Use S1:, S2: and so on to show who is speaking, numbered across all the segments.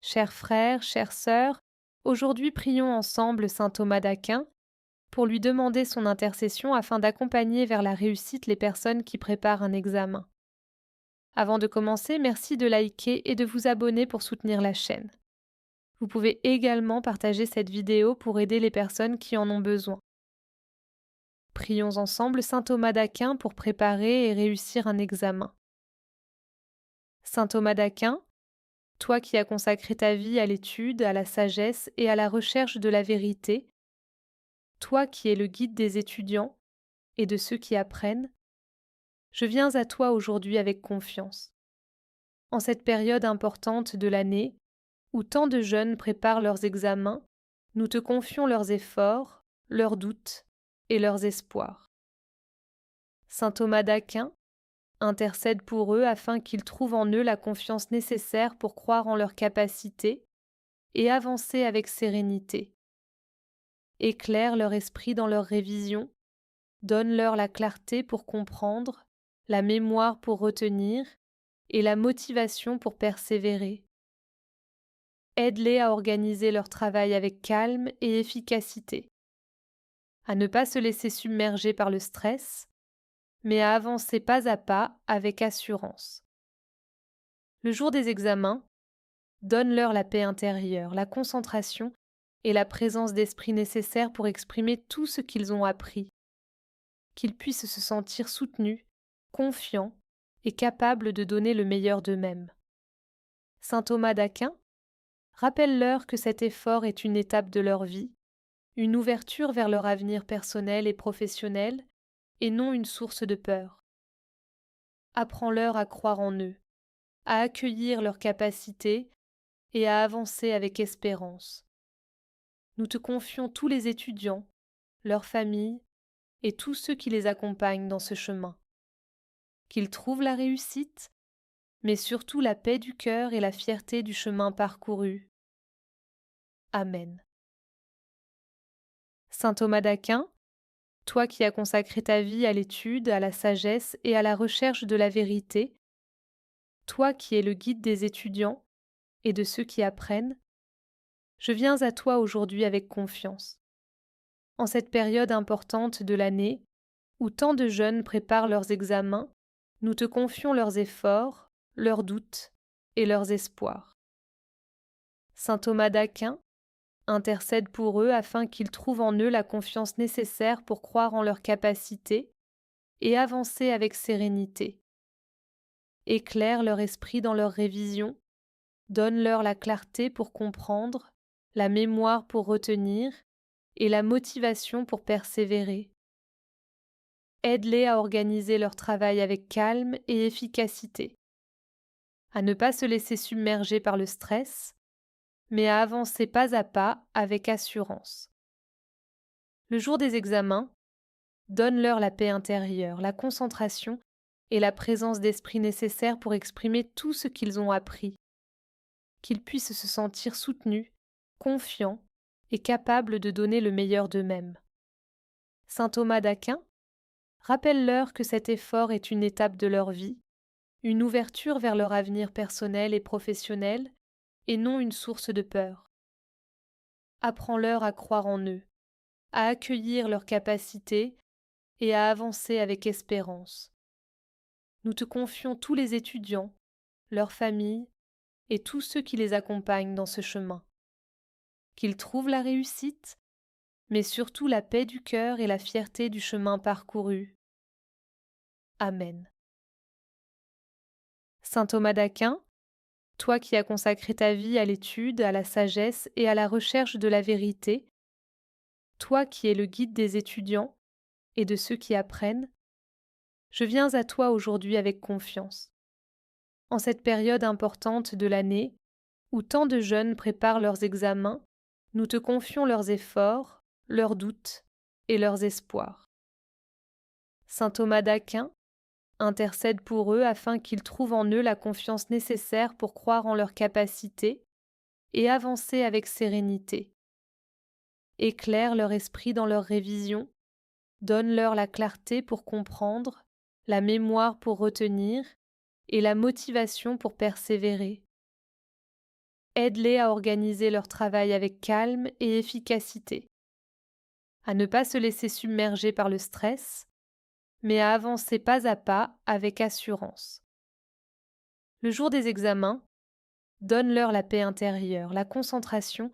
S1: Chers frères, chères sœurs, aujourd'hui prions ensemble saint Thomas d'Aquin pour lui demander son intercession afin d'accompagner vers la réussite les personnes qui préparent un examen. Avant de commencer, merci de liker et de vous abonner pour soutenir la chaîne. Vous pouvez également partager cette vidéo pour aider les personnes qui en ont besoin. Prions ensemble saint Thomas d'Aquin pour préparer et réussir un examen. Saint Thomas d'Aquin, toi qui as consacré ta vie à l'étude, à la sagesse et à la recherche de la vérité, toi qui es le guide des étudiants et de ceux qui apprennent, je viens à toi aujourd'hui avec confiance. En cette période importante de l'année, où tant de jeunes préparent leurs examens, nous te confions leurs efforts, leurs doutes et leurs espoirs. Saint Thomas d'Aquin, intercède pour eux afin qu'ils trouvent en eux la confiance nécessaire pour croire en leurs capacités et avancer avec sérénité. Éclaire leur esprit dans leur révision, donne-leur la clarté pour comprendre, la mémoire pour retenir et la motivation pour persévérer. Aide-les à organiser leur travail avec calme et efficacité, à ne pas se laisser submerger par le stress, mais à avancer pas à pas avec assurance. Le jour des examens, donne-leur la paix intérieure, la concentration et la présence d'esprit nécessaires pour exprimer tout ce qu'ils ont appris, qu'ils puissent se sentir soutenus, confiants et capables de donner le meilleur d'eux-mêmes. Saint Thomas d'Aquin, rappelle-leur que cet effort est une étape de leur vie, une ouverture vers leur avenir personnel et professionnel, et non une source de peur. Apprends-leur à croire en eux, à accueillir leurs capacités et à avancer avec espérance. Nous te confions tous les étudiants, leurs familles et tous ceux qui les accompagnent dans ce chemin. Qu'ils trouvent la réussite, mais surtout la paix du cœur et la fierté du chemin parcouru. Amen. Saint Thomas d'Aquin, toi qui as consacré ta vie à l'étude, à la sagesse et à la recherche de la vérité, toi qui es le guide des étudiants et de ceux qui apprennent, je viens à toi aujourd'hui avec confiance. En cette période importante de l'année, où tant de jeunes préparent leurs examens, nous te confions leurs efforts, leurs doutes et leurs espoirs. Saint Thomas d'Aquin, intercède pour eux afin qu'ils trouvent en eux la confiance nécessaire pour croire en leurs capacités et avancer avec sérénité. Éclaire leur esprit dans leur révision, donne-leur la clarté pour comprendre, la mémoire pour retenir et la motivation pour persévérer. Aide-les à organiser leur travail avec calme et efficacité, à ne pas se laisser submerger par le stress, mais à avancer pas à pas avec assurance. Le jour des examens, donne-leur la paix intérieure, la concentration et la présence d'esprit nécessaires pour exprimer tout ce qu'ils ont appris, qu'ils puissent se sentir soutenus, confiants et capables de donner le meilleur d'eux-mêmes. Saint Thomas d'Aquin, rappelle-leur que cet effort est une étape de leur vie, une ouverture vers leur avenir personnel et professionnel, et non une source de peur. Apprends-leur à croire en eux, à accueillir leurs capacités et à avancer avec espérance. Nous te confions tous les étudiants, leurs familles et tous ceux qui les accompagnent dans ce chemin. Qu'ils trouvent la réussite, mais surtout la paix du cœur et la fierté du chemin parcouru. Amen. Saint Thomas d'Aquin, toi qui as consacré ta vie à l'étude, à la sagesse et à la recherche de la vérité, toi qui es le guide des étudiants et de ceux qui apprennent, je viens à toi aujourd'hui avec confiance. En cette période importante de l'année, où tant de jeunes préparent leurs examens, nous te confions leurs efforts, leurs doutes et leurs espoirs. Saint Thomas d'Aquin, intercède pour eux afin qu'ils trouvent en eux la confiance nécessaire pour croire en leurs capacités et avancer avec sérénité. Éclaire leur esprit dans leur révision, donne-leur la clarté pour comprendre, la mémoire pour retenir et la motivation pour persévérer. Aide-les à organiser leur travail avec calme et efficacité, à ne pas se laisser submerger par le stress, mais à avancer pas à pas avec assurance. Le jour des examens, donne-leur la paix intérieure, la concentration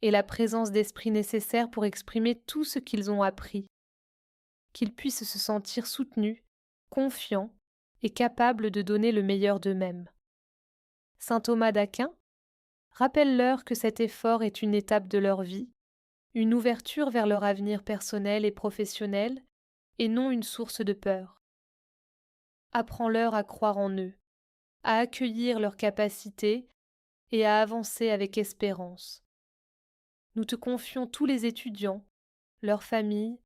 S1: et la présence d'esprit nécessaires pour exprimer tout ce qu'ils ont appris, qu'ils puissent se sentir soutenus, confiants et capables de donner le meilleur d'eux-mêmes. Saint Thomas d'Aquin, rappelle-leur que cet effort est une étape de leur vie, une ouverture vers leur avenir personnel et professionnel, et non une source de peur. Apprends-leur à croire en eux, à accueillir leurs capacités et à avancer avec espérance. Nous te confions tous les étudiants, leurs familles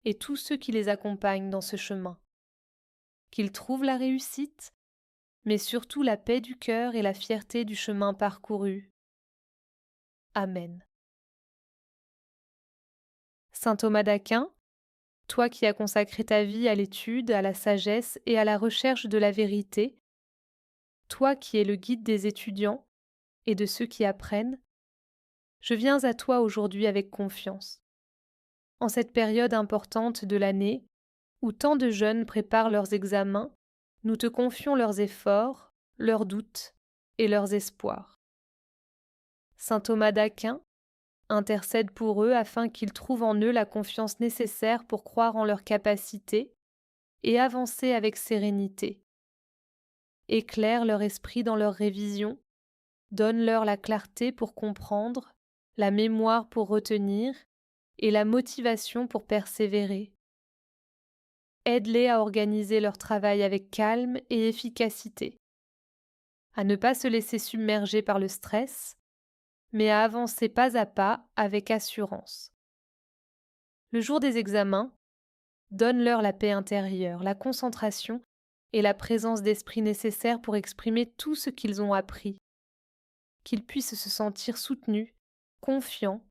S1: et tous ceux qui les accompagnent dans ce chemin. Qu'ils trouvent la réussite, mais surtout la paix du cœur et la fierté du chemin parcouru. Amen. Saint Thomas d'Aquin, toi qui as consacré ta vie à l'étude, à la sagesse et à la recherche de la vérité, toi qui es le guide des étudiants et de ceux qui apprennent, je viens à toi aujourd'hui avec confiance. En cette période importante de l'année, où tant de jeunes préparent leurs examens, nous te confions leurs efforts, leurs doutes et leurs espoirs. Saint Thomas d'Aquin, intercède pour eux afin qu'ils trouvent en eux la confiance nécessaire pour croire en leurs capacités et avancer avec sérénité. Éclaire leur esprit dans leur révision, donne-leur la clarté pour comprendre, la mémoire pour retenir et la motivation pour persévérer. Aide-les à organiser leur travail avec calme et efficacité, à ne pas se laisser submerger par le stress, mais à avancer pas à pas avec assurance. Le jour des examens, donne-leur la paix intérieure, la concentration et la présence d'esprit nécessaires pour exprimer tout ce qu'ils ont appris, qu'ils puissent se sentir soutenus, confiants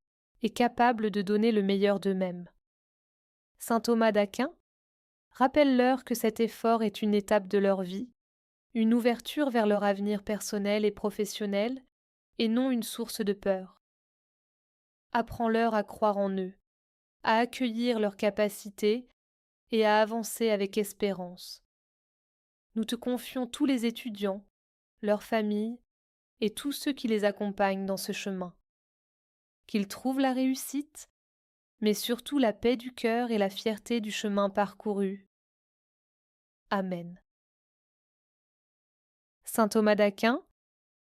S1: et capables de donner le meilleur d'eux-mêmes. Saint Thomas d'Aquin, rappelle-leur que cet effort est une étape de leur vie, une ouverture vers leur avenir personnel et professionnel, et non une source de peur. Apprends-leur à croire en eux, à accueillir leurs capacités et à avancer avec espérance. Nous te confions tous les étudiants, leurs familles et tous ceux qui les accompagnent dans ce chemin. Qu'ils trouvent la réussite, mais surtout la paix du cœur et la fierté du chemin parcouru. Amen. Saint Thomas d'Aquin,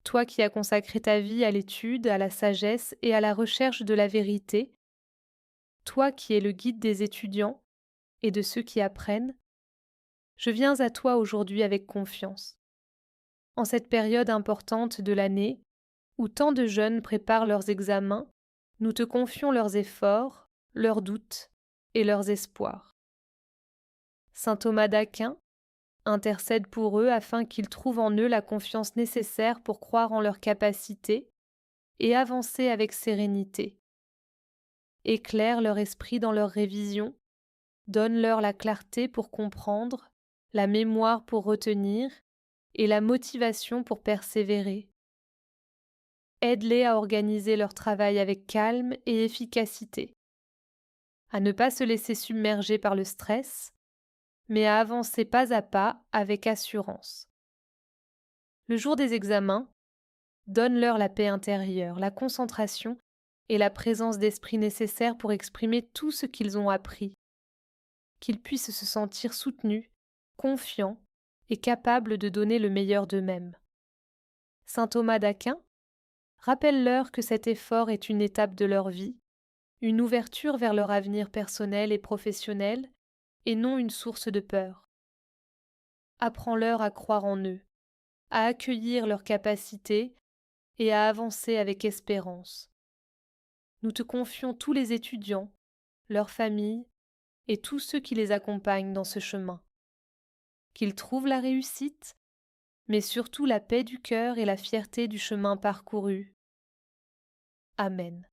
S1: toi qui as consacré ta vie à l'étude, à la sagesse et à la recherche de la vérité, toi qui es le guide des étudiants et de ceux qui apprennent, je viens à toi aujourd'hui avec confiance. En cette période importante de l'année, où tant de jeunes préparent leurs examens, nous te confions leurs efforts, leurs doutes et leurs espoirs. Saint Thomas d'Aquin, intercède pour eux afin qu'ils trouvent en eux la confiance nécessaire pour croire en leurs capacités et avancer avec sérénité. Éclaire leur esprit dans leur révision, donne-leur la clarté pour comprendre, la mémoire pour retenir et la motivation pour persévérer. Aide-les à organiser leur travail avec calme et efficacité, à ne pas se laisser submerger par le stress, mais à avancer pas à pas avec assurance. Le jour des examens, donne-leur la paix intérieure, la concentration et la présence d'esprit nécessaires pour exprimer tout ce qu'ils ont appris, qu'ils puissent se sentir soutenus, confiants et capables de donner le meilleur d'eux-mêmes. Saint Thomas d'Aquin, rappelle-leur que cet effort est une étape de leur vie, une ouverture vers leur avenir personnel et professionnel, et non une source de peur. Apprends-leur à croire en eux, à accueillir leurs capacités et à avancer avec espérance. Nous te confions tous les étudiants, leurs familles et tous ceux qui les accompagnent dans ce chemin. Qu'ils trouvent la réussite, mais surtout la paix du cœur et la fierté du chemin parcouru. Amen.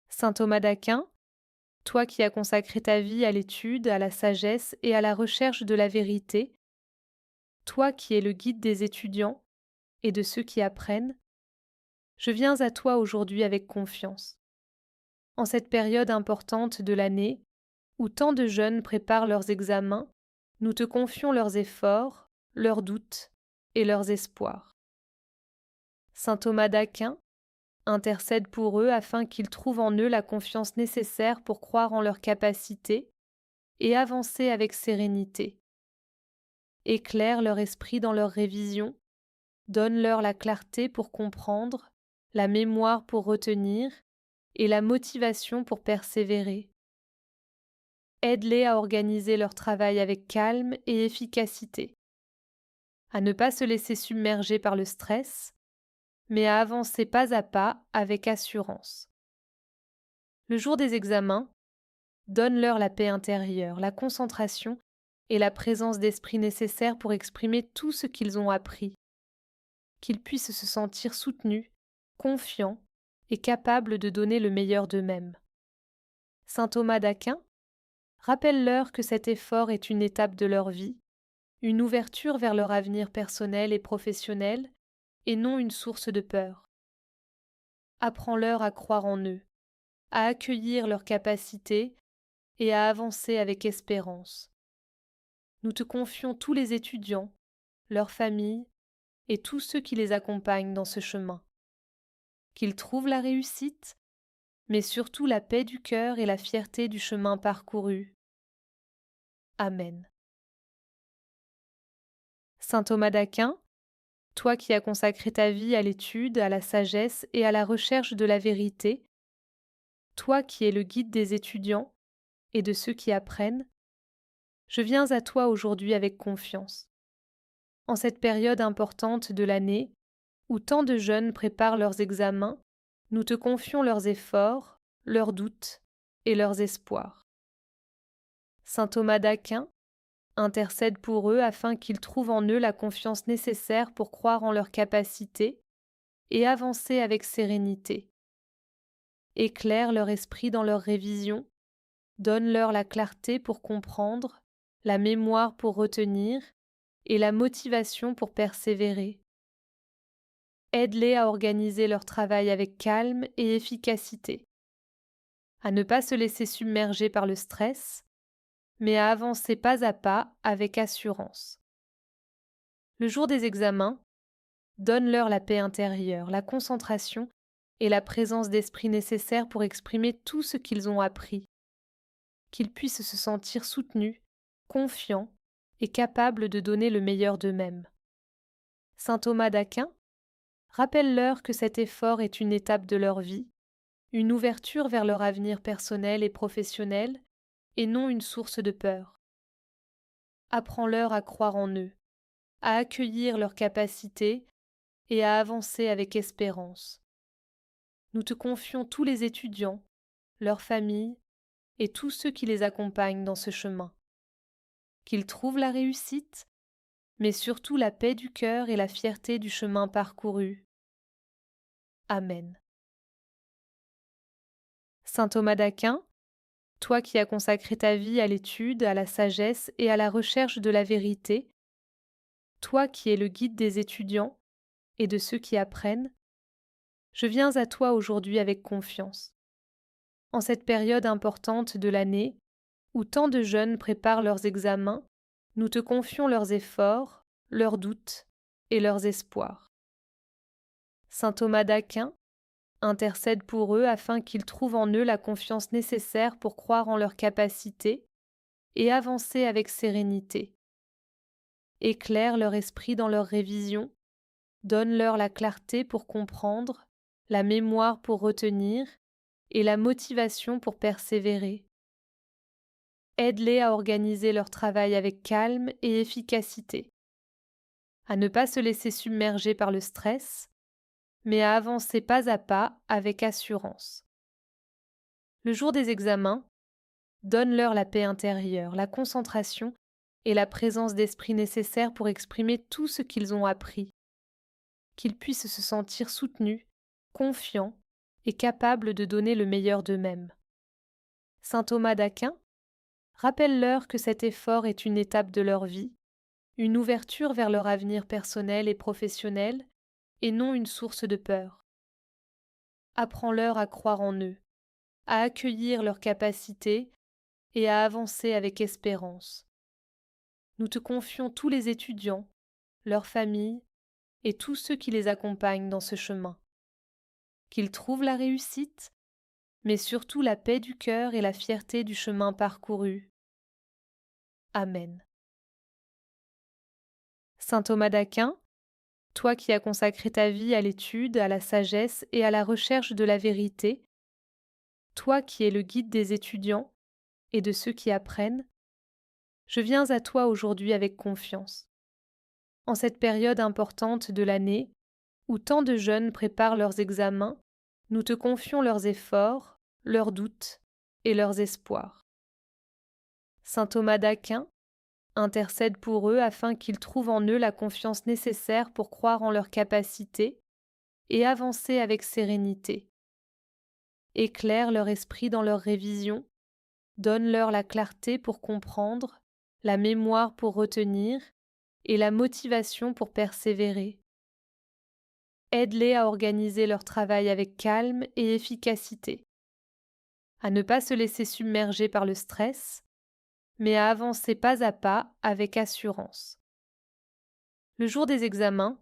S1: Saint Thomas d'Aquin, toi qui as consacré ta vie à l'étude, à la sagesse et à la recherche de la vérité, toi qui es le guide des étudiants et de ceux qui apprennent, je viens à toi aujourd'hui avec confiance. En cette période importante de l'année, où tant de jeunes préparent leurs examens, nous te confions leurs efforts, leurs doutes et leurs espoirs. Saint Thomas d'Aquin, intercède pour eux afin qu'ils trouvent en eux la confiance nécessaire pour croire en leurs capacités et avancer avec sérénité. Éclaire leur esprit dans leur révision, donne-leur la clarté pour comprendre, la mémoire pour retenir et la motivation pour persévérer. Aide-les à organiser leur travail avec calme et efficacité, à ne pas se laisser submerger par le stress, mais à avancer pas à pas avec assurance. Le jour des examens, donne-leur la paix intérieure, la concentration et la présence d'esprit nécessaires pour exprimer tout ce qu'ils ont appris, qu'ils puissent se sentir soutenus, confiants et capables de donner le meilleur d'eux-mêmes. Saint Thomas d'Aquin, rappelle-leur que cet effort est une étape de leur vie, une ouverture vers leur avenir personnel et professionnel, et non une source de peur. Apprends-leur à croire en eux, à accueillir leurs capacités et à avancer avec espérance. Nous te confions tous les étudiants, leurs familles et tous ceux qui les accompagnent dans ce chemin. Qu'ils trouvent la réussite, mais surtout la paix du cœur et la fierté du chemin parcouru. Amen. Saint Thomas d'Aquin, toi qui as consacré ta vie à l'étude, à la sagesse et à la recherche de la vérité, toi qui es le guide des étudiants et de ceux qui apprennent, je viens à toi aujourd'hui avec confiance. En cette période importante de l'année, où tant de jeunes préparent leurs examens, nous te confions leurs efforts, leurs doutes et leurs espoirs. Saint Thomas d'Aquin, intercède pour eux afin qu'ils trouvent en eux la confiance nécessaire pour croire en leurs capacités et avancer avec sérénité. Éclaire leur esprit dans leur révision, donne-leur la clarté pour comprendre, la mémoire pour retenir et la motivation pour persévérer. Aide-les à organiser leur travail avec calme et efficacité, à ne pas se laisser submerger par le stress, mais à avancer pas à pas avec assurance. Le jour des examens, donne-leur la paix intérieure, la concentration et la présence d'esprit nécessaires pour exprimer tout ce qu'ils ont appris, qu'ils puissent se sentir soutenus, confiants et capables de donner le meilleur d'eux-mêmes. Saint Thomas d'Aquin, rappelle-leur que cet effort est une étape de leur vie, une ouverture vers leur avenir personnel et professionnel, et non une source de peur. Apprends-leur à croire en eux, à accueillir leurs capacités et à avancer avec espérance. Nous te confions tous les étudiants, leurs familles et tous ceux qui les accompagnent dans ce chemin. Qu'ils trouvent la réussite, mais surtout la paix du cœur et la fierté du chemin parcouru. Amen. Saint Thomas d'Aquin, toi qui as consacré ta vie à l'étude, à la sagesse et à la recherche de la vérité, toi qui es le guide des étudiants et de ceux qui apprennent, je viens à toi aujourd'hui avec confiance. En cette période importante de l'année, où tant de jeunes préparent leurs examens, nous te confions leurs efforts, leurs doutes et leurs espoirs. Saint Thomas d'Aquin, intercède pour eux afin qu'ils trouvent en eux la confiance nécessaire pour croire en leurs capacités et avancer avec sérénité. Éclaire leur esprit dans leur révision, donne-leur la clarté pour comprendre, la mémoire pour retenir et la motivation pour persévérer. Aide-les à organiser leur travail avec calme et efficacité, à ne pas se laisser submerger par le stress, mais à avancer pas à pas avec assurance. Le jour des examens, donne-leur la paix intérieure, la concentration et la présence d'esprit nécessaire pour exprimer tout ce qu'ils ont appris, qu'ils puissent se sentir soutenus, confiants et capables de donner le meilleur d'eux-mêmes. Saint Thomas d'Aquin, rappelle-leur que cet effort est une étape de leur vie, une ouverture vers leur avenir personnel et professionnel, et non une source de peur. Apprends-leur à croire en eux, à accueillir leurs capacités et à avancer avec espérance. Nous te confions tous les étudiants, leurs familles et tous ceux qui les accompagnent dans ce chemin. Qu'ils trouvent la réussite, mais surtout la paix du cœur et la fierté du chemin parcouru. Amen. Saint Thomas d'Aquin, toi qui as consacré ta vie à l'étude, à la sagesse et à la recherche de la vérité, toi qui es le guide des étudiants et de ceux qui apprennent, je viens à toi aujourd'hui avec confiance. En cette période importante de l'année, où tant de jeunes préparent leurs examens, nous te confions leurs efforts, leurs doutes et leurs espoirs. Saint Thomas d'Aquin, intercède pour eux afin qu'ils trouvent en eux la confiance nécessaire pour croire en leurs capacités et avancer avec sérénité. Éclaire leur esprit dans leur révision, donne-leur la clarté pour comprendre, la mémoire pour retenir et la motivation pour persévérer. Aide-les à organiser leur travail avec calme et efficacité, à ne pas se laisser submerger par le stress, mais à avancer pas à pas avec assurance. Le jour des examens,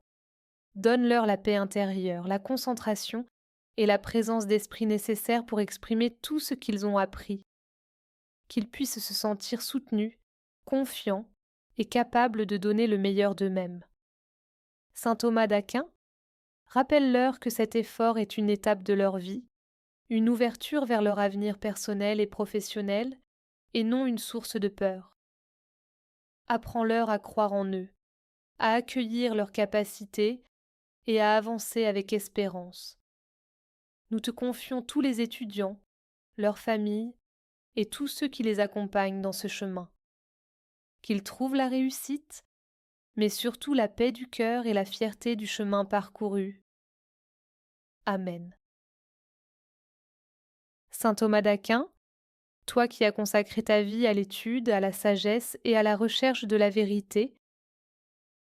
S1: donne-leur la paix intérieure, la concentration et la présence d'esprit nécessaires pour exprimer tout ce qu'ils ont appris, qu'ils puissent se sentir soutenus, confiants et capables de donner le meilleur d'eux-mêmes. Saint Thomas d'Aquin, rappelle-leur que cet effort est une étape de leur vie, une ouverture vers leur avenir personnel et professionnel, et non une source de peur. Apprends-leur à croire en eux, à accueillir leurs capacités et à avancer avec espérance. Nous te confions tous les étudiants, leurs familles et tous ceux qui les accompagnent dans ce chemin. Qu'ils trouvent la réussite, mais surtout la paix du cœur et la fierté du chemin parcouru. Amen. Saint Thomas d'Aquin, toi qui as consacré ta vie à l'étude, à la sagesse et à la recherche de la vérité,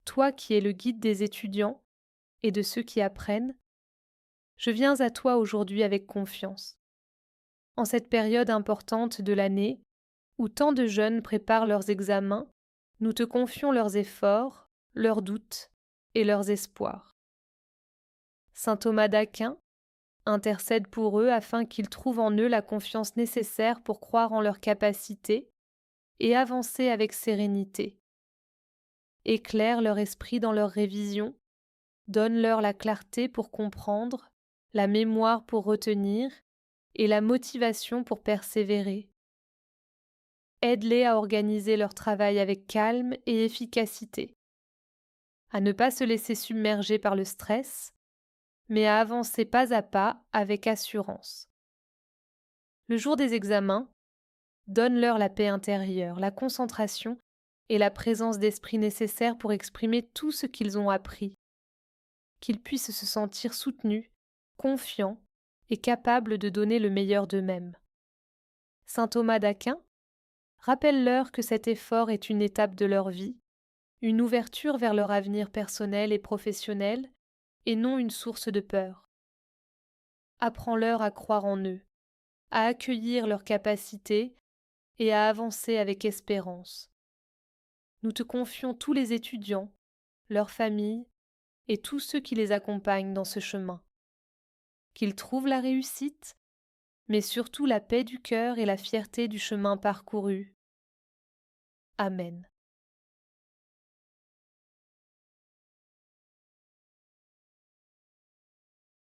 S1: toi qui es le guide des étudiants et de ceux qui apprennent, je viens à toi aujourd'hui avec confiance. En cette période importante de l'année, où tant de jeunes préparent leurs examens, nous te confions leurs efforts, leurs doutes et leurs espoirs. Saint Thomas d'Aquin, intercède pour eux afin qu'ils trouvent en eux la confiance nécessaire pour croire en leurs capacités et avancer avec sérénité. Éclaire leur esprit dans leur révision, donne-leur la clarté pour comprendre, la mémoire pour retenir et la motivation pour persévérer. Aide-les à organiser leur travail avec calme et efficacité, à ne pas se laisser submerger par le stress, mais à avancer pas à pas avec assurance. Le jour des examens, donne-leur la paix intérieure, la concentration et la présence d'esprit nécessaires pour exprimer tout ce qu'ils ont appris, qu'ils puissent se sentir soutenus, confiants et capables de donner le meilleur d'eux-mêmes. Saint Thomas d'Aquin, rappelle-leur que cet effort est une étape de leur vie, une ouverture vers leur avenir personnel et professionnel, et non une source de peur. Apprends-leur à croire en eux, à accueillir leurs capacités et à avancer avec espérance. Nous te confions tous les étudiants, leurs familles et tous ceux qui les accompagnent dans ce chemin. Qu'ils trouvent la réussite, mais surtout la paix du cœur et la fierté du chemin parcouru. Amen.